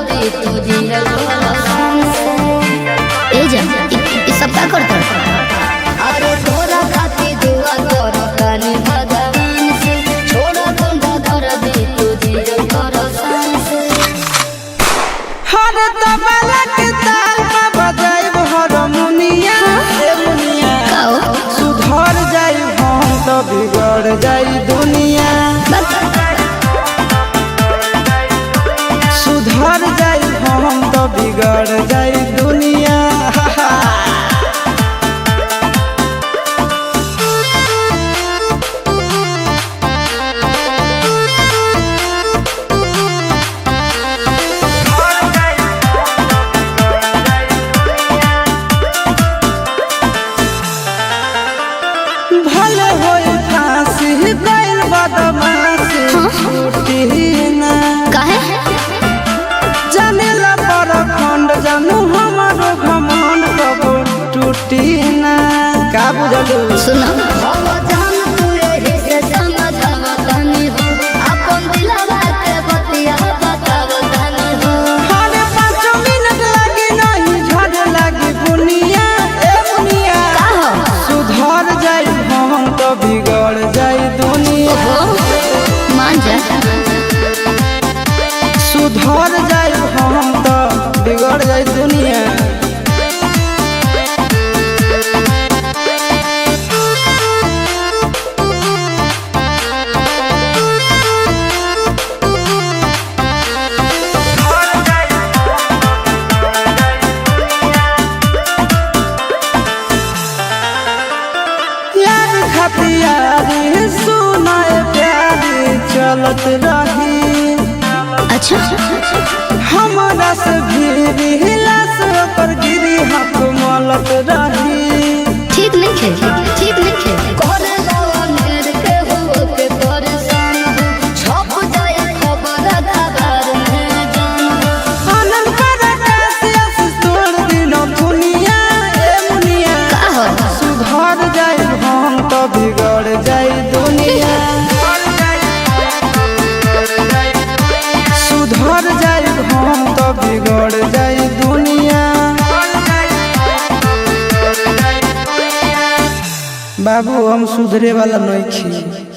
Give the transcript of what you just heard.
दे तुझे ए जा ये सब का करता अरे तोरा खातिर दुआ करो कानी भगवान से छोड़ा बंदा कर दे तुझे शान से हर तबला के ताल में बजाइब हारमोनिया ए मुनिया सुधर जाई हम तो बिगड़ जाई दुनिया सुधर जाई हम तो बिगड़ जाई दुनिया भले होई फांसी गइल बदमाशी छूटी ना काहे जानेला पर खंड जानू हमारो घमंड कब टूटी ना का बुझलू सुना जान तू रे से समझावा तनी हो अपन दिलवा के बतिया बताव तनी हो हर 5 मिनट लगे नहीं झड़ लगी बुनिया ए बुनिया का हो सुधर जाई हम तो बिगड़ जाई दुनिया मान जा सुधर जाई हम तो बिगड़ जाई दुनिया यार खतियारी सुनाए प्यारी चलत रही अच्छा हमारा से भी हिला से पर गिरी हाथ मलत रही ठीक नहीं खे ठीक नहीं खे करे जवान के हो के परेशान हो छप जाए खबर खबर में जान आनंद कर कैसे तोड़ दिनो दुनिया ए मुनिया का हो सुधर जाई हम तो बिगड़ जाई दुनिया सुधर जाई हम तो बिगड़ जाई दुनिया बाबू हम सुधरे वाला नहीं खी।